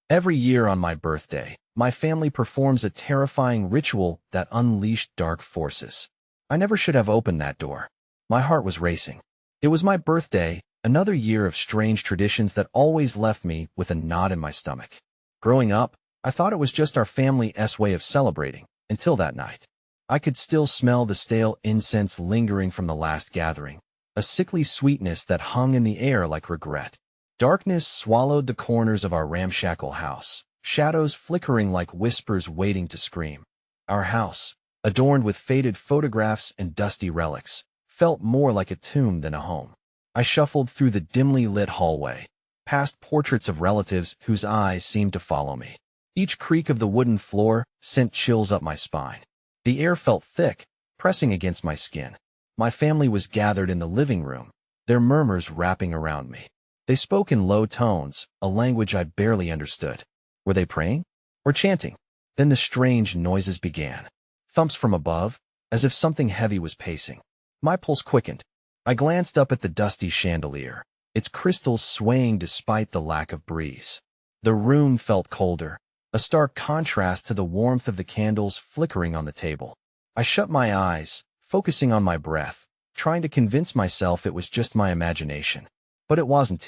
Every year on my birthday, my family performs a terrifying ritual that unleashed dark forces. I never should have opened that door. My heart was racing. It was my birthday, another year of strange traditions that always left me with a knot in my stomach. Growing up, I thought it was just our family's way of celebrating, until that night. I could still smell the stale incense lingering from the last gathering, a sickly sweetness that hung in the air like regret. Darkness swallowed the corners of our ramshackle house, shadows flickering like whispers waiting to scream. Our house, adorned with faded photographs and dusty relics, felt more like a tomb than a home. I shuffled through the dimly lit hallway, past portraits of relatives whose eyes seemed to follow me. Each creak of the wooden floor sent chills up my spine. The air felt thick, pressing against my skin. My family was gathered in the living room, their murmurs wrapping around me. They spoke in low tones, a language I barely understood. Were they praying? Or chanting? Then the strange noises began. Thumps from above, as if something heavy was pacing. My pulse quickened. I glanced up at the dusty chandelier, its crystals swaying despite the lack of breeze. The room felt colder, a stark contrast to the warmth of the candles flickering on the table. I shut my eyes, focusing on my breath, trying to convince myself it was just my imagination. But it wasn't.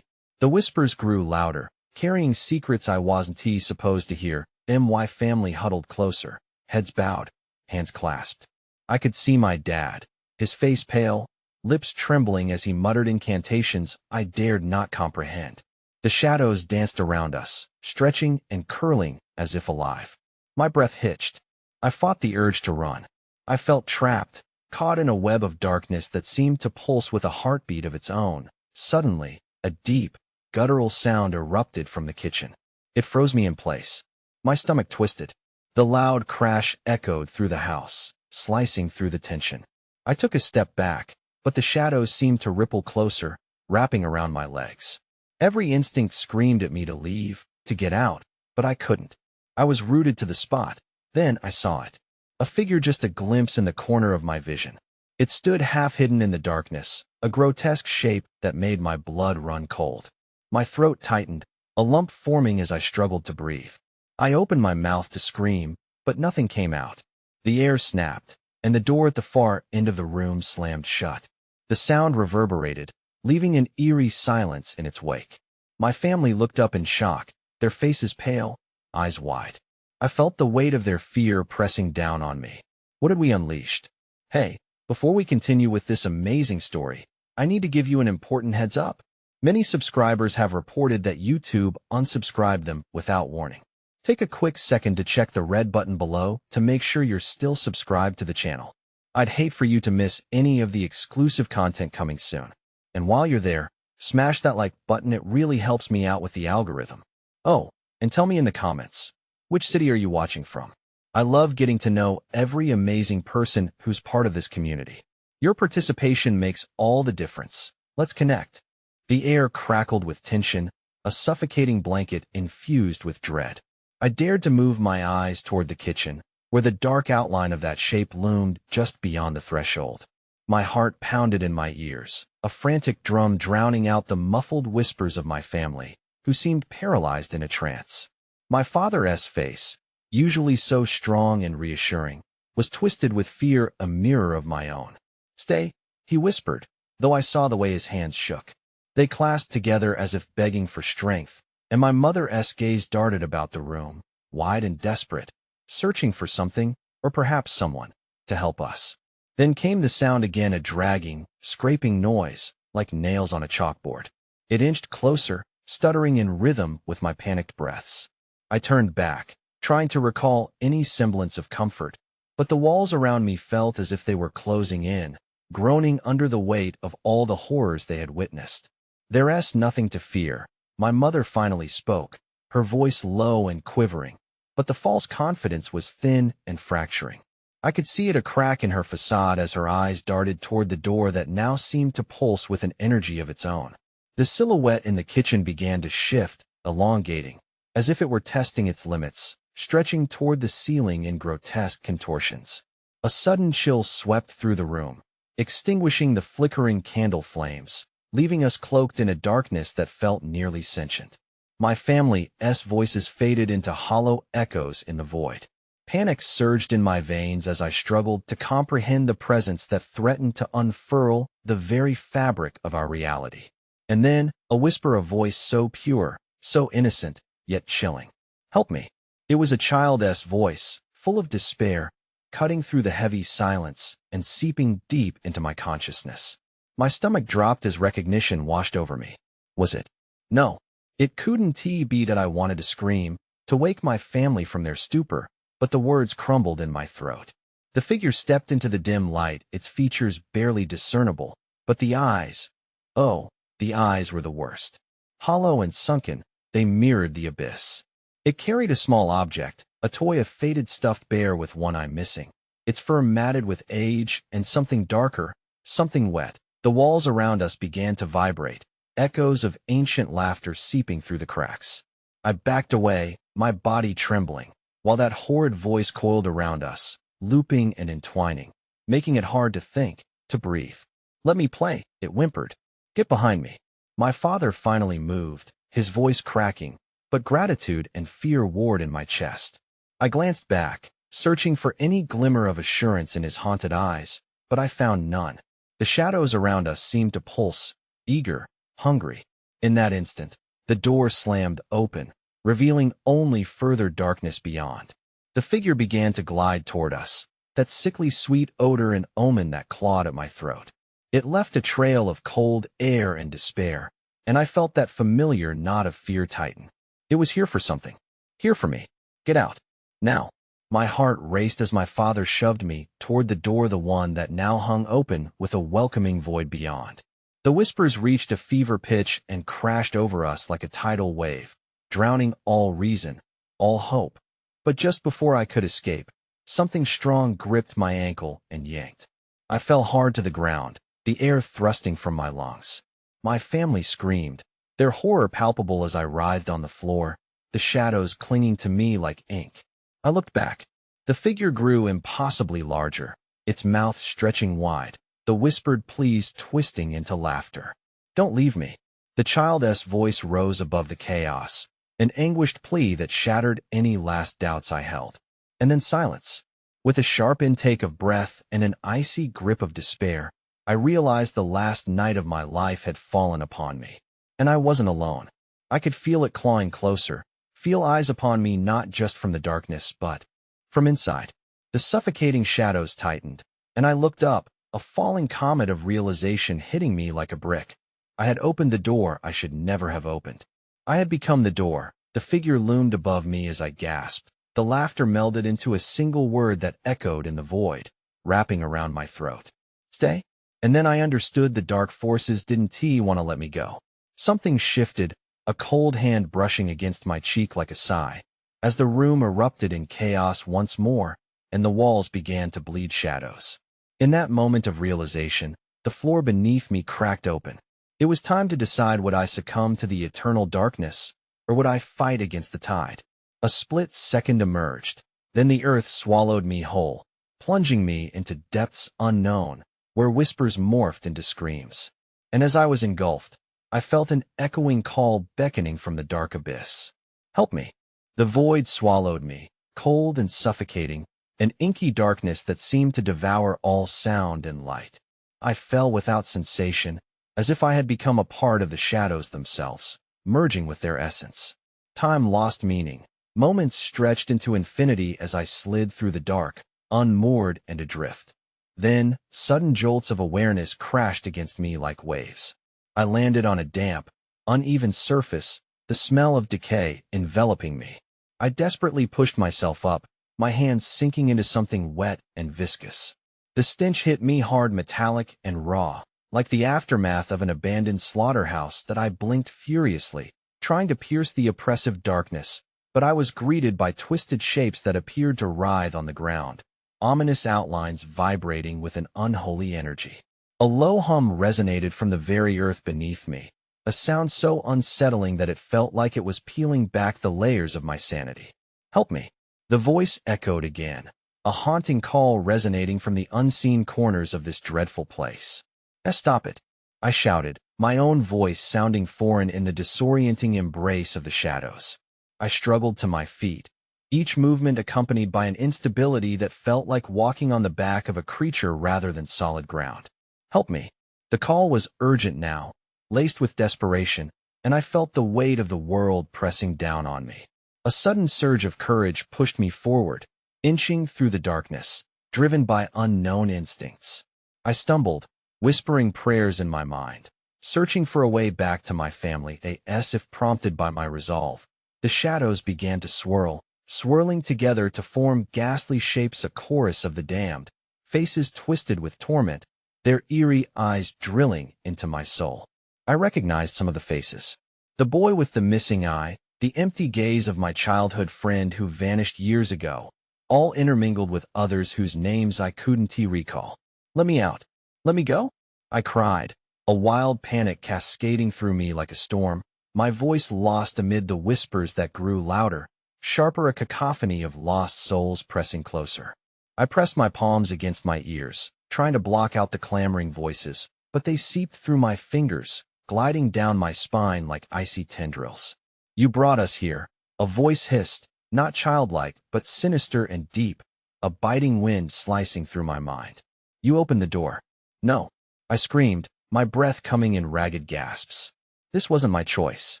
The whispers grew louder, carrying secrets I wasn't supposed to hear. My family huddled closer, heads bowed, hands clasped. I could see my dad, his face pale, lips trembling as he muttered incantations I dared not comprehend. The shadows danced around us, stretching and curling as if alive. My breath hitched. I fought the urge to run. I felt trapped, caught in a web of darkness that seemed to pulse with a heartbeat of its own. Suddenly, a deep, guttural sound erupted from the kitchen. It froze me in place. My stomach twisted. The loud crash echoed through the house, slicing through the tension. I took a step back, but the shadows seemed to ripple closer, wrapping around my legs. Every instinct screamed at me to leave, to get out, but I couldn't. I was rooted to the spot. Then I saw it. A figure just a glimpse in the corner of my vision. It stood half-hidden in the darkness, a grotesque shape that made my blood run cold. My throat tightened, a lump forming as I struggled to breathe. I opened my mouth to scream, but nothing came out. The air snapped, and the door at the far end of the room slammed shut. The sound reverberated, leaving an eerie silence in its wake. My family looked up in shock, their faces pale, eyes wide. I felt the weight of their fear pressing down on me. What had we unleashed? Hey, before we continue with this amazing story, I need to give you an important heads up. Many subscribers have reported that YouTube unsubscribed them without warning. Take a quick second to check the red button below to make sure you're still subscribed to the channel. I'd hate for you to miss any of the exclusive content coming soon. And while you're there, smash that like button. It really helps me out with the algorithm. Oh, and tell me in the comments, which city are you watching from? I love getting to know every amazing person who's part of this community. Your participation makes all the difference. Let's connect. The air crackled with tension, a suffocating blanket infused with dread. I dared to move my eyes toward the kitchen, where the dark outline of that shape loomed just beyond the threshold. My heart pounded in my ears, a frantic drum drowning out the muffled whispers of my family, who seemed paralyzed in a trance. My father's face, usually so strong and reassuring, was twisted with fear, a mirror of my own. Stay, he whispered, though I saw the way his hands shook. They clasped together as if begging for strength, and my mother's gaze darted about the room, wide and desperate, searching for something, or perhaps someone, to help us. Then came the sound again, a dragging, scraping noise, like nails on a chalkboard. It inched closer, stuttering in rhythm with my panicked breaths. I turned back, trying to recall any semblance of comfort, but the walls around me felt as if they were closing in, groaning under the weight of all the horrors they had witnessed. There's nothing to fear, my mother finally spoke, her voice low and quivering, but the false confidence was thin and fracturing. I could see it, a crack in her facade, as her eyes darted toward the door that now seemed to pulse with an energy of its own. The silhouette in the kitchen began to shift, elongating, as if it were testing its limits, stretching toward the ceiling in grotesque contortions. A sudden chill swept through the room, extinguishing the flickering candle flames, leaving us cloaked in a darkness that felt nearly sentient. My family's voices faded into hollow echoes in the void. Panic surged in my veins as I struggled to comprehend the presence that threatened to unfurl the very fabric of our reality. And then, a whisper of voice so pure, so innocent, yet chilling. "Help me." It was a child's voice, full of despair, cutting through the heavy silence and seeping deep into my consciousness. My stomach dropped as recognition washed over me. Was it? No. It couldn't be that I wanted to scream, to wake my family from their stupor, but the words crumbled in my throat. The figure stepped into the dim light, its features barely discernible, but the eyes, oh, the eyes were the worst. Hollow and sunken, they mirrored the abyss. It carried a small object, a toy of faded stuffed bear with one eye missing, its fur matted with age and something darker, something wet. The walls around us began to vibrate, echoes of ancient laughter seeping through the cracks. I backed away, my body trembling, while that horrid voice coiled around us, looping and entwining, making it hard to think, to breathe. "Let me play," it whimpered. "Get behind me." My father finally moved, his voice cracking, but gratitude and fear warred in my chest. I glanced back, searching for any glimmer of assurance in his haunted eyes, but I found none. The shadows around us seemed to pulse, eager, hungry. In that instant, the door slammed open, revealing only further darkness beyond. The figure began to glide toward us, that sickly sweet odor and omen that clawed at my throat. It left a trail of cold air and despair, and I felt that familiar knot of fear tighten. It was here for something. Here for me. Get out. Now. My heart raced as my father shoved me toward the door, the one that now hung open with a welcoming void beyond. The whispers reached a fever pitch and crashed over us like a tidal wave, drowning all reason, all hope. But just before I could escape, something strong gripped my ankle and yanked. I fell hard to the ground, the air thrusting from my lungs. My family screamed, their horror palpable as I writhed on the floor, the shadows clinging to me like ink. I looked back. The figure grew impossibly larger, its mouth stretching wide, the whispered pleas twisting into laughter. "Don't leave me." The child's voice rose above the chaos, an anguished plea that shattered any last doubts I held. And then silence. With a sharp intake of breath and an icy grip of despair, I realized the last night of my life had fallen upon me. And I wasn't alone. I could feel it clawing closer, feel eyes upon me not just from the darkness but from inside. The suffocating shadows tightened, and I looked up, a falling comet of realization hitting me like a brick. I had opened the door I should never have opened. I had become the door. The figure loomed above me as I gasped. The laughter melded into a single word that echoed in the void, wrapping around my throat. "Stay?" And then I understood the dark forces didn't want to let me go. Something shifted, a cold hand brushing against my cheek like a sigh, as the room erupted in chaos once more, and the walls began to bleed shadows. In that moment of realization, the floor beneath me cracked open. It was time to decide: would I succumb to the eternal darkness, or would I fight against the tide? A split second emerged, then the earth swallowed me whole, plunging me into depths unknown, where whispers morphed into screams. And as I was engulfed, I felt an echoing call beckoning from the dark abyss. "Help me." The void swallowed me, cold and suffocating, an inky darkness that seemed to devour all sound and light. I fell without sensation, as if I had become a part of the shadows themselves, merging with their essence. Time lost meaning. Moments stretched into infinity as I slid through the dark, unmoored and adrift. Then, sudden jolts of awareness crashed against me like waves. I landed on a damp, uneven surface, the smell of decay enveloping me. I desperately pushed myself up, my hands sinking into something wet and viscous. The stench hit me hard, metallic and raw, like the aftermath of an abandoned slaughterhouse. That I blinked furiously, trying to pierce the oppressive darkness, but I was greeted by twisted shapes that appeared to writhe on the ground, ominous outlines vibrating with an unholy energy. A low hum resonated from the very earth beneath me, a sound so unsettling that it felt like it was peeling back the layers of my sanity. "Help me." The voice echoed again, a haunting call resonating from the unseen corners of this dreadful place. "Stop it," I shouted, my own voice sounding foreign in the disorienting embrace of the shadows. I struggled to my feet, each movement accompanied by an instability that felt like walking on the back of a creature rather than solid ground. Help me. The call was urgent now, laced with desperation, and I felt the weight of the world pressing down on me. A sudden surge of courage pushed me forward, inching through the darkness, driven by unknown instincts. I stumbled, whispering prayers in my mind, searching for a way back to my family, as if prompted by my resolve. The shadows began to swirl, swirling together to form ghastly shapes, a chorus of the damned, faces twisted with torment, their eerie eyes drilling into my soul. I recognized some of the faces. The boy with the missing eye, the empty gaze of my childhood friend who vanished years ago, all intermingled with others whose names I couldn't recall. "Let me out. Let me go," I cried, a wild panic cascading through me like a storm, my voice lost amid the whispers that grew louder, sharper, a cacophony of lost souls pressing closer. I pressed my palms against my ears, trying to block out the clamoring voices, but they seeped through my fingers, gliding down my spine like icy tendrils. "You brought us here," a voice hissed, not childlike, but sinister and deep, a biting wind slicing through my mind. "You opened the door." "No," I screamed, my breath coming in ragged gasps. "This wasn't my choice."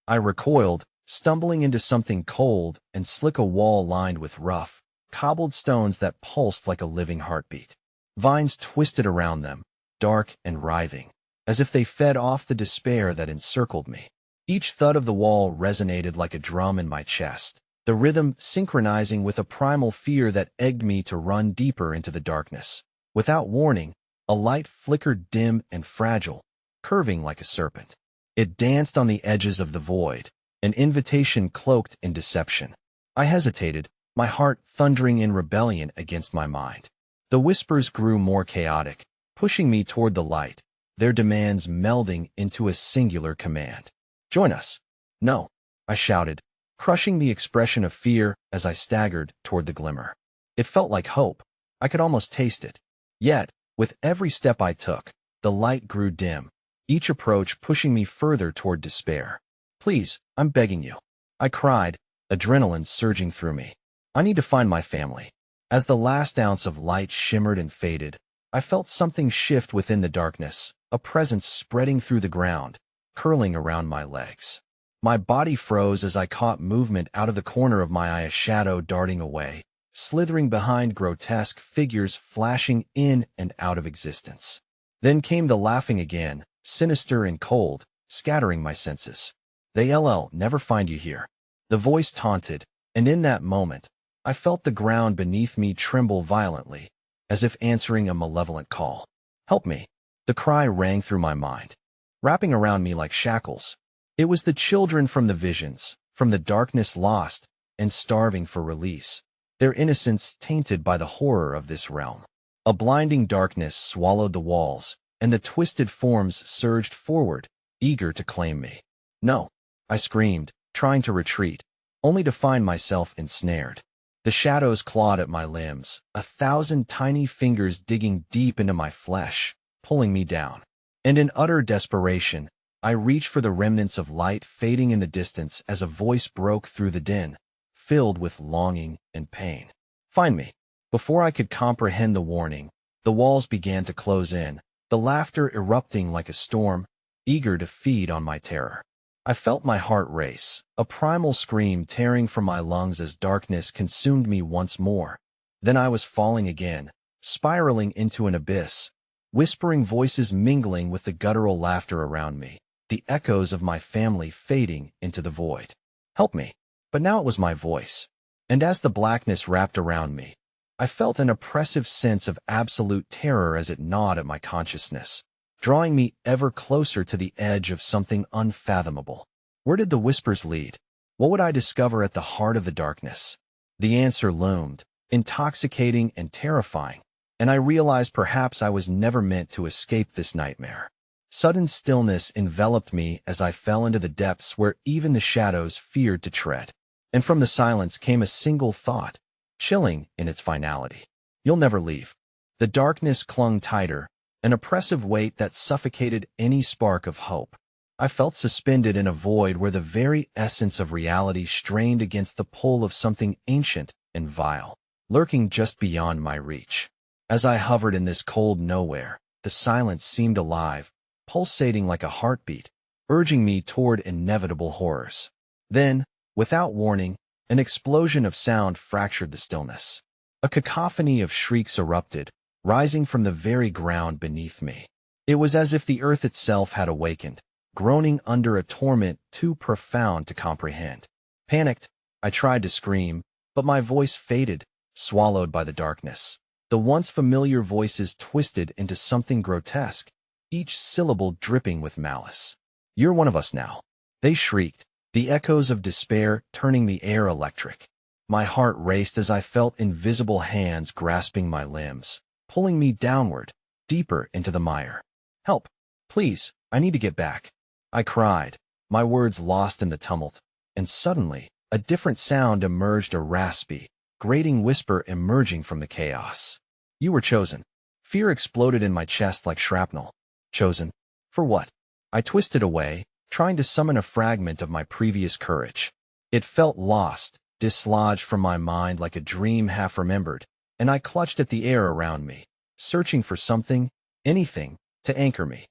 I recoiled, stumbling into something cold and slick, a wall lined with rough, cobbled stones that pulsed like a living heartbeat. Vines twisted around them, dark and writhing, as if they fed off the despair that encircled me. Each thud of the wall resonated like a drum in my chest, the rhythm synchronizing with a primal fear that egged me to run deeper into the darkness. Without warning, a light flickered, dim and fragile, curving like a serpent. It danced on the edges of the void, an invitation cloaked in deception. I hesitated, my heart thundering in rebellion against my mind. The whispers grew more chaotic, pushing me toward the light, their demands melding into a singular command. "Join us." "No," I shouted, crushing the expression of fear as I staggered toward the glimmer. It felt like hope. I could almost taste it. Yet, with every step I took, the light grew dim, each approach pushing me further toward despair. "Please, I'm begging you," I cried, adrenaline surging through me. "I need to find my family." As the last ounce of light shimmered and faded, I felt something shift within the darkness, a presence spreading through the ground, curling around my legs. My body froze as I caught movement out of the corner of my eye, a shadow darting away, slithering behind, grotesque figures flashing in and out of existence. Then came the laughing again, sinister and cold, scattering my senses. "They'll never find you here," the voice taunted, and in that moment, I felt the ground beneath me tremble violently, as if answering a malevolent call. "Help me!" The cry rang through my mind, wrapping around me like shackles. It was the children from the visions, from the darkness, lost and starving for release, their innocence tainted by the horror of this realm. A blinding darkness swallowed the walls, and the twisted forms surged forward, eager to claim me. "No," I screamed, trying to retreat, only to find myself ensnared. The shadows clawed at my limbs, 1,000 tiny fingers digging deep into my flesh, pulling me down. And in utter desperation, I reached for the remnants of light fading in the distance as a voice broke through the din, filled with longing and pain. "Find me." Before I could comprehend the warning, the walls began to close in, the laughter erupting like a storm, eager to feed on my terror. I felt my heart race, a primal scream tearing from my lungs as darkness consumed me once more. Then I was falling again, spiraling into an abyss, whispering voices mingling with the guttural laughter around me, the echoes of my family fading into the void. "Help me." But now it was my voice. And as the blackness wrapped around me, I felt an oppressive sense of absolute terror as it gnawed at my consciousness, drawing me ever closer to the edge of something unfathomable. Where did the whispers lead? What would I discover at the heart of the darkness? The answer loomed, intoxicating and terrifying, and I realized perhaps I was never meant to escape this nightmare. Sudden stillness enveloped me as I fell into the depths where even the shadows feared to tread. And from the silence came a single thought, chilling in its finality. "You'll never leave." The darkness clung tighter, an oppressive weight that suffocated any spark of hope. I felt suspended in a void where the very essence of reality strained against the pull of something ancient and vile, lurking just beyond my reach. As I hovered in this cold nowhere, the silence seemed alive, pulsating like a heartbeat, urging me toward inevitable horrors. Then, without warning, an explosion of sound fractured the stillness. A cacophony of shrieks erupted, rising from the very ground beneath me. It was as if the earth itself had awakened, groaning under a torment too profound to comprehend. Panicked, I tried to scream, but my voice faded, swallowed by the darkness. The once familiar voices twisted into something grotesque, each syllable dripping with malice. "You're one of us now," they shrieked, the echoes of despair turning the air electric. My heart raced as I felt invisible hands grasping my limbs, pulling me downward, deeper into the mire. "Help! Please, I need to get back," I cried, my words lost in the tumult, and suddenly, a different sound emerged, a raspy, grating whisper emerging from the chaos. "You were chosen." Fear exploded in my chest like shrapnel. Chosen? For what? I twisted away, trying to summon a fragment of my previous courage. It felt lost, dislodged from my mind like a dream half remembered, and I clutched at the air around me, searching for something, anything, to anchor me.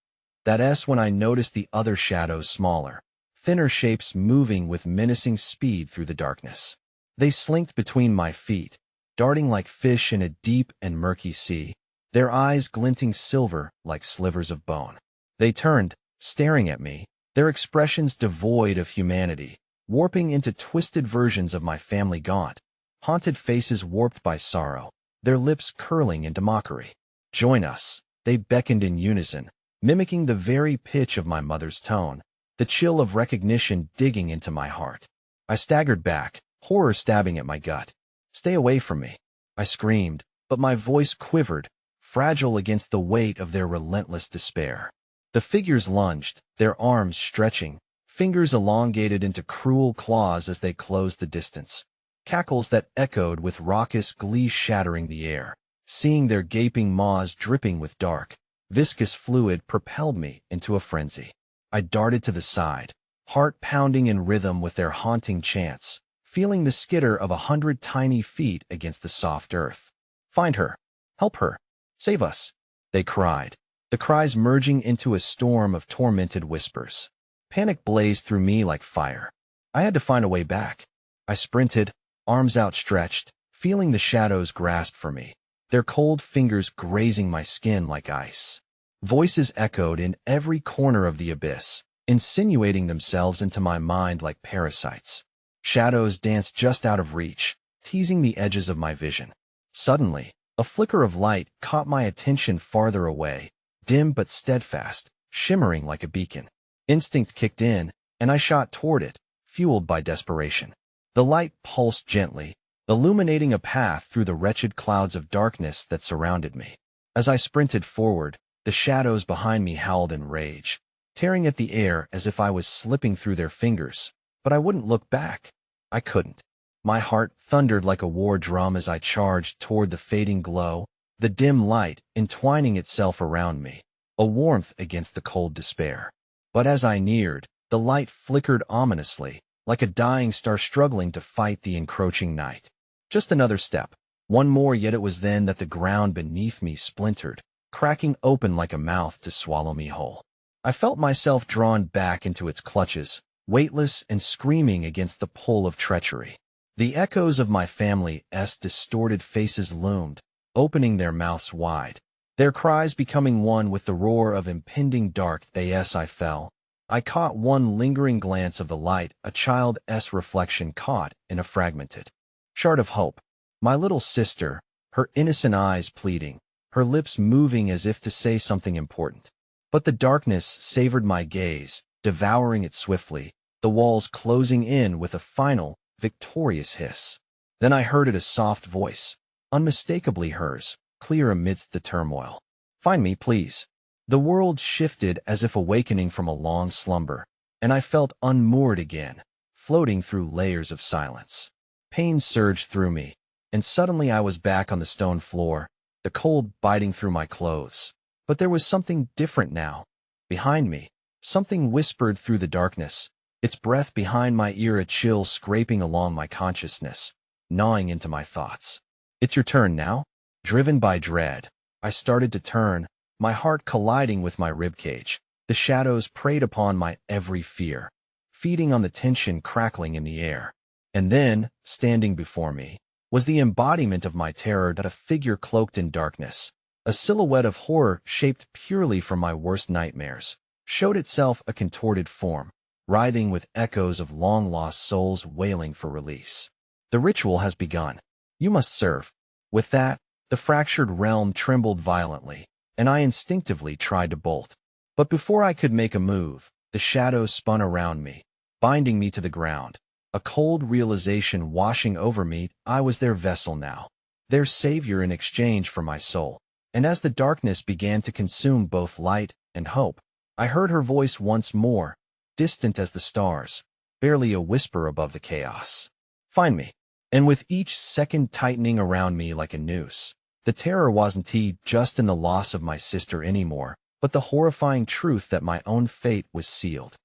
That's when I noticed the other shadows, smaller, thinner shapes moving with menacing speed through the darkness. They slinked between my feet, darting like fish in a deep and murky sea, their eyes glinting silver like slivers of bone. They turned, staring at me, their expressions devoid of humanity, warping into twisted versions of my family gaunt, haunted faces warped by sorrow, their lips curling into mockery. "Join us," they beckoned in unison, mimicking the very pitch of my mother's tone, the chill of recognition digging into my heart. I staggered back, horror stabbing at my gut. "Stay away from me," I screamed, but my voice quivered, fragile against the weight of their relentless despair. The figures lunged, their arms stretching, fingers elongated into cruel claws as they closed the distance. Cackles that echoed with raucous glee shattering the air. Seeing their gaping maws dripping with dark, viscous fluid propelled me into a frenzy. I darted to the side, heart pounding in rhythm with their haunting chants, feeling the skitter of 100 tiny feet against the soft earth. "Find her! Help her! Save us!" they cried, the cries merging into a storm of tormented whispers. Panic blazed through me like fire. I had to find a way back. I sprinted, arms outstretched, feeling the shadows grasp for me, their cold fingers grazing my skin like ice. Voices echoed in every corner of the abyss, insinuating themselves into my mind like parasites. Shadows danced just out of reach, teasing the edges of my vision. Suddenly, a flicker of light caught my attention farther away, dim but steadfast, shimmering like a beacon. Instinct kicked in, and I shot toward it, fueled by desperation. The light pulsed gently, illuminating a path through the wretched clouds of darkness that surrounded me. As I sprinted forward, the shadows behind me howled in rage, tearing at the air as if I was slipping through their fingers, but I wouldn't look back. I couldn't. My heart thundered like a war drum as I charged toward the fading glow, the dim light entwining itself around me, a warmth against the cold despair. But as I neared, the light flickered ominously, like a dying star struggling to fight the encroaching night. Just another step, one more, yet it was then that the ground beneath me splintered, cracking open like a mouth to swallow me whole. I felt myself drawn back into its clutches, weightless and screaming against the pull of treachery. The echoes of my family's distorted faces loomed, opening their mouths wide, their cries becoming one with the roar of impending dark. I fell. I caught one lingering glance of the light, a child's reflection caught in a fragmented shard of hope. My little sister, her innocent eyes pleading, her lips moving as if to say something important. But the darkness savored my gaze, devouring it swiftly, the walls closing in with a final, victorious hiss. Then I heard it, a soft voice, unmistakably hers, clear amidst the turmoil. "Find me, please." The world shifted as if awakening from a long slumber, and I felt unmoored again, floating through layers of silence. Pain surged through me, and suddenly I was back on the stone floor, the cold biting through my clothes. But there was something different now. Behind me, something whispered through the darkness, its breath behind my ear, a chill scraping along my consciousness, gnawing into my thoughts. It's your turn now? Driven by dread, I started to turn, my heart colliding with my ribcage. The shadows preyed upon my every fear, feeding on the tension crackling in the air. And then, standing before me, was the embodiment of my terror, that a figure cloaked in darkness, a silhouette of horror shaped purely from my worst nightmares, showed itself, a contorted form, writhing with echoes of long-lost souls wailing for release. The ritual has begun. You must serve. With that, the fractured realm trembled violently, and I instinctively tried to bolt. But before I could make a move, the shadows spun around me, binding me to the ground. A cold realization washing over me, I was their vessel now, their savior in exchange for my soul. And as the darkness began to consume both light and hope, I heard her voice once more, distant as the stars, barely a whisper above the chaos. Find me. And with each second tightening around me like a noose, the terror wasn't just in the loss of my sister anymore, but the horrifying truth that my own fate was sealed.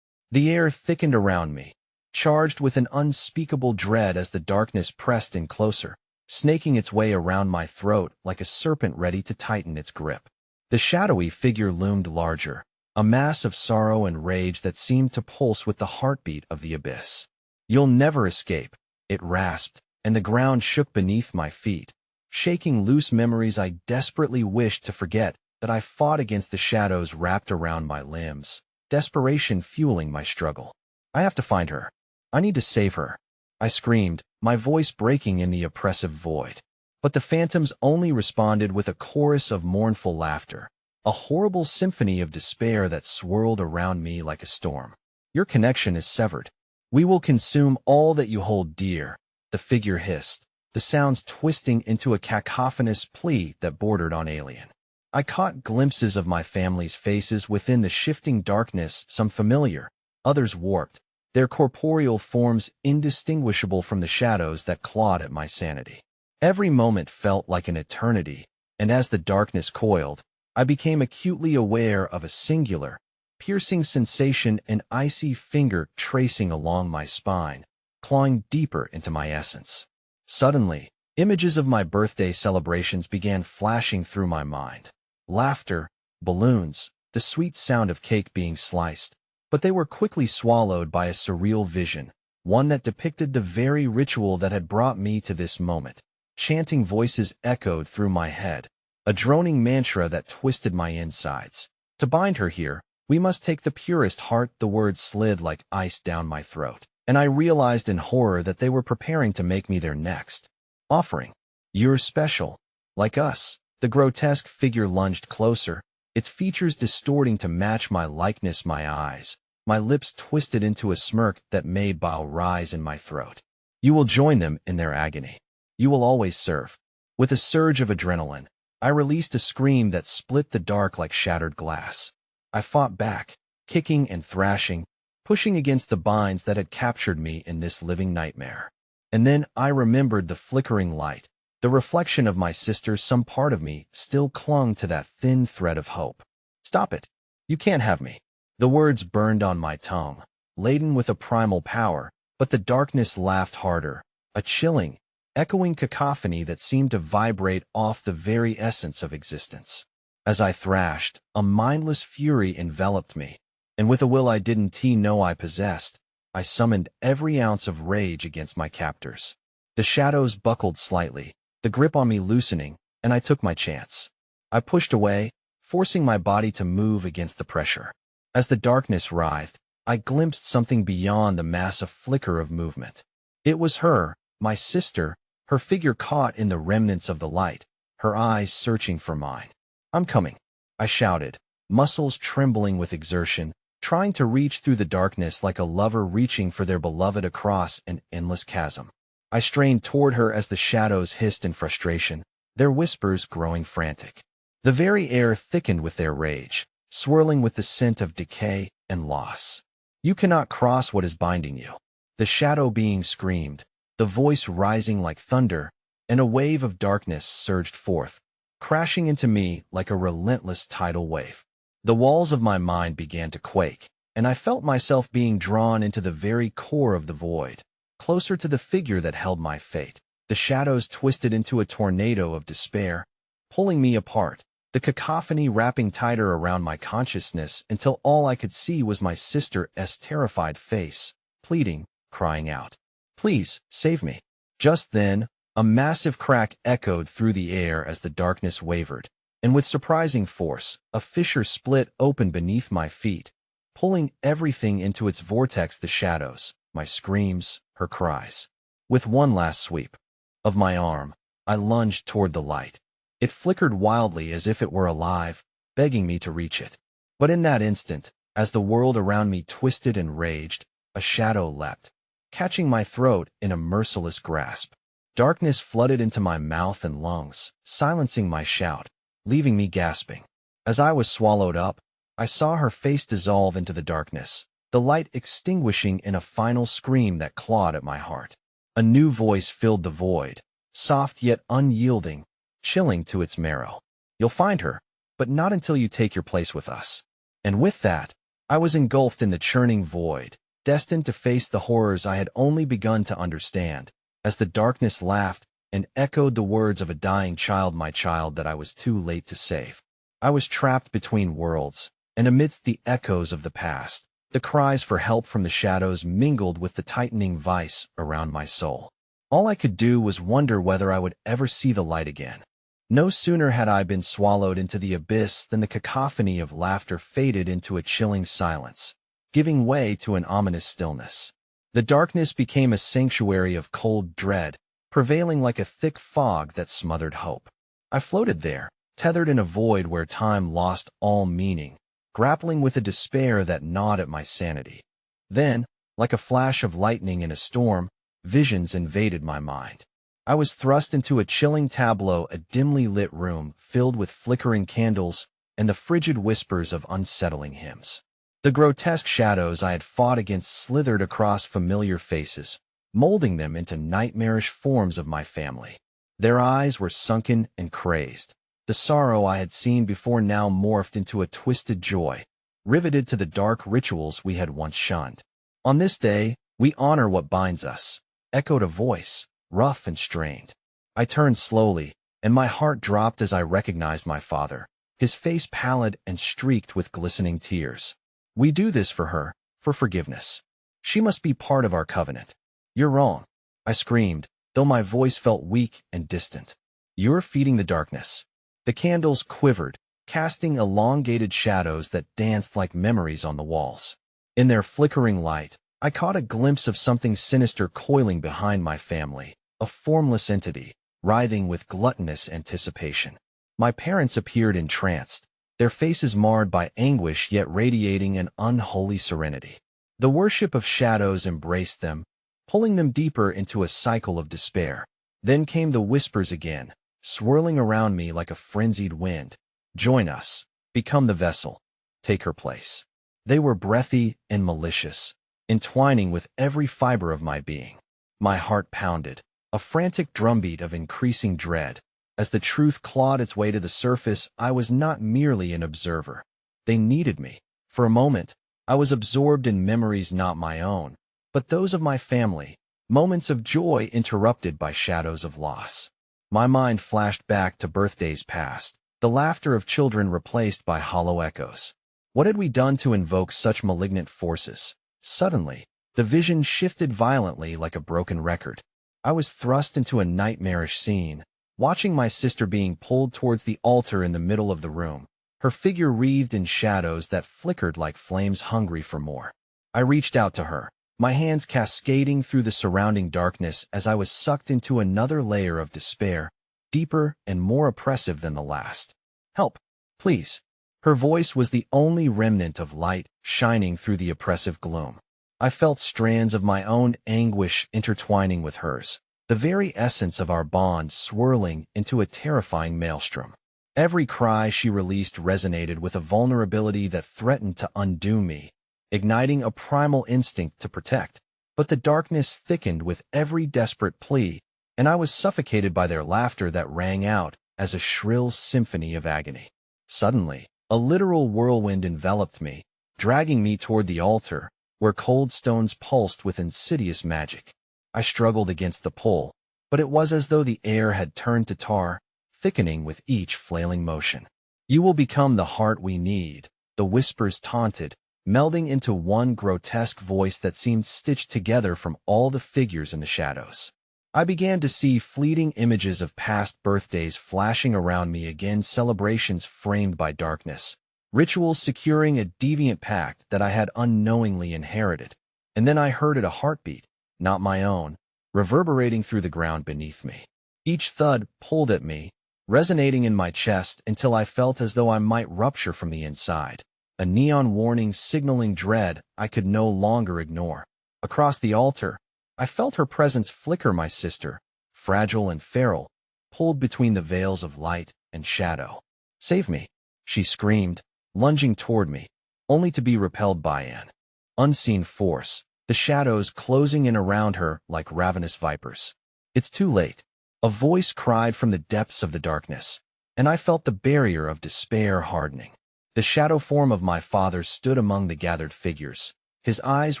The air thickened around me, charged with an unspeakable dread as the darkness pressed in closer, snaking its way around my throat like a serpent ready to tighten its grip. The shadowy figure loomed larger, a mass of sorrow and rage that seemed to pulse with the heartbeat of the abyss. You'll never escape, it rasped, and the ground shook beneath my feet, shaking loose memories I desperately wished to forget. That I fought against the shadows wrapped around my limbs, desperation fueling my struggle. I have to find her. I need to save her. I screamed, my voice breaking in the oppressive void. But the phantoms only responded with a chorus of mournful laughter, a horrible symphony of despair that swirled around me like a storm. Your connection is severed. We will consume all that you hold dear, the figure hissed, the sounds twisting into a cacophonous plea that bordered on alien. I caught glimpses of my family's faces within the shifting darkness, some familiar, others warped, their corporeal forms indistinguishable from the shadows that clawed at my sanity. Every moment felt like an eternity, and as the darkness coiled, I became acutely aware of a singular, piercing sensation, an icy finger tracing along my spine, clawing deeper into my essence. Suddenly, images of my birthday celebrations began flashing through my mind. Laughter, balloons, the sweet sound of cake being sliced, but they were quickly swallowed by a surreal vision, one that depicted the very ritual that had brought me to this moment. Chanting voices echoed through my head, a droning mantra that twisted my insides. To bind her here, we must take the purest heart. The words slid like ice down my throat, and I realized in horror that they were preparing to make me their next offering. You're special, like us. The grotesque figure lunged closer, its features distorting to match my likeness. My eyes, my lips twisted into a smirk that made bile rise in my throat. You will join them in their agony. You will always serve. With a surge of adrenaline, I released a scream that split the dark like shattered glass. I fought back, kicking and thrashing, pushing against the binds that had captured me in this living nightmare. And then I remembered the flickering light. The reflection of my sister. Some part of me still clung to that thin thread of hope. Stop it. You can't have me. The words burned on my tongue, laden with a primal power, but the darkness laughed harder, a chilling, echoing cacophony that seemed to vibrate off the very essence of existence. As I thrashed, a mindless fury enveloped me, and with a will I didn't know I possessed, I summoned every ounce of rage against my captors. The shadows buckled slightly, the grip on me loosening, and I took my chance. I pushed away, forcing my body to move against the pressure. As the darkness writhed, I glimpsed something beyond the massive flicker of movement. It was her, my sister, her figure caught in the remnants of the light, her eyes searching for mine. I'm coming, I shouted, muscles trembling with exertion, trying to reach through the darkness like a lover reaching for their beloved across an endless chasm. I strained toward her as the shadows hissed in frustration, their whispers growing frantic. The very air thickened with their rage, swirling with the scent of decay and loss. You cannot cross what is binding you. The shadow being screamed, the voice rising like thunder, and a wave of darkness surged forth, crashing into me like a relentless tidal wave. The walls of my mind began to quake, and I felt myself being drawn into the very core of the void, closer to the figure that held my fate. The shadows twisted into a tornado of despair, pulling me apart, the cacophony wrapping tighter around my consciousness until all I could see was my sister's terrified face, pleading, crying out, "Please, save me." Just then, a massive crack echoed through the air as the darkness wavered, and with surprising force, a fissure split open beneath my feet, pulling everything into its vortex: the shadows, my screams, her cries. With one last sweep of my arm, I lunged toward the light. It flickered wildly as if it were alive, begging me to reach it. But in that instant, as the world around me twisted and raged, a shadow leapt, catching my throat in a merciless grasp. Darkness flooded into my mouth and lungs, silencing my shout, leaving me gasping. As I was swallowed up, I saw her face dissolve into the darkness, the light extinguishing in a final scream that clawed at my heart. A new voice filled the void, soft yet unyielding, chilling to its marrow. "You'll find her, but not until you take your place with us." And with that, I was engulfed in the churning void, destined to face the horrors I had only begun to understand. As the darkness laughed and echoed the words of a dying child, my child that I was too late to save. I was trapped between worlds, and amidst the echoes of the past, the cries for help from the shadows mingled with the tightening vice around my soul. All I could do was wonder whether I would ever see the light again. No sooner had I been swallowed into the abyss than the cacophony of laughter faded into a chilling silence, giving way to an ominous stillness. The darkness became a sanctuary of cold dread, prevailing like a thick fog that smothered hope. I floated there, tethered in a void where time lost all meaning, grappling with a despair that gnawed at my sanity. Then, like a flash of lightning in a storm, visions invaded my mind. I was thrust into a chilling tableau, a dimly lit room filled with flickering candles and the frigid whispers of unsettling hymns. The grotesque shadows I had fought against slithered across familiar faces, molding them into nightmarish forms of my family. Their eyes were sunken and crazed. The sorrow I had seen before now morphed into a twisted joy, riveted to the dark rituals we had once shunned. "On this day, we honor what binds us," echoed a voice, rough and strained. I turned slowly, and my heart dropped as I recognized my father, his face pallid and streaked with glistening tears. "We do this for her, for forgiveness. She must be part of our covenant." "You're wrong," I screamed, though my voice felt weak and distant. "You're feeding the darkness." The candles quivered, casting elongated shadows that danced like memories on the walls. In their flickering light, I caught a glimpse of something sinister coiling behind my family, a formless entity, writhing with gluttonous anticipation. My parents appeared entranced, their faces marred by anguish yet radiating an unholy serenity. The worship of shadows embraced them, pulling them deeper into a cycle of despair. Then came the whispers again, swirling around me like a frenzied wind. "Join us. Become the vessel. Take her place." They were breathy and malicious, entwining with every fiber of my being. My heart pounded, a frantic drumbeat of increasing dread. As the truth clawed its way to the surface, I was not merely an observer. They needed me. For a moment, I was absorbed in memories not my own, but those of my family, moments of joy interrupted by shadows of loss. My mind flashed back to birthdays past, the laughter of children replaced by hollow echoes. What had we done to invoke such malignant forces? Suddenly, the vision shifted violently like a broken record. I was thrust into a nightmarish scene, watching my sister being pulled towards the altar in the middle of the room, her figure wreathed in shadows that flickered like flames hungry for more. I reached out to her, my hands cascading through the surrounding darkness as I was sucked into another layer of despair, deeper and more oppressive than the last. "Help, please." Her voice was the only remnant of light shining through the oppressive gloom. I felt strands of my own anguish intertwining with hers, the very essence of our bond swirling into a terrifying maelstrom. Every cry she released resonated with a vulnerability that threatened to undo me, igniting a primal instinct to protect. But the darkness thickened with every desperate plea, and I was suffocated by their laughter that rang out, as a shrill symphony of agony. Suddenly, a literal whirlwind enveloped me, dragging me toward the altar, where cold stones pulsed with insidious magic. I struggled against the pull, but it was as though the air had turned to tar, thickening with each flailing motion. "You will become the heart we need," the whispers taunted, melding into one grotesque voice that seemed stitched together from all the figures in the shadows. I began to see fleeting images of past birthdays flashing around me again, celebrations framed by darkness, rituals securing a deviant pact that I had unknowingly inherited. And then I heard a heartbeat, not my own, reverberating through the ground beneath me. Each thud pulled at me, resonating in my chest until I felt as though I might rupture from the inside. A neon warning signaling dread I could no longer ignore. Across the altar, I felt her presence flicker, my sister, fragile and feral, pulled between the veils of light and shadow. "Save me," she screamed, lunging toward me, only to be repelled by an unseen force, the shadows closing in around her like ravenous vipers. "It's too late," a voice cried from the depths of the darkness, and I felt the barrier of despair hardening. The shadow form of my father stood among the gathered figures, his eyes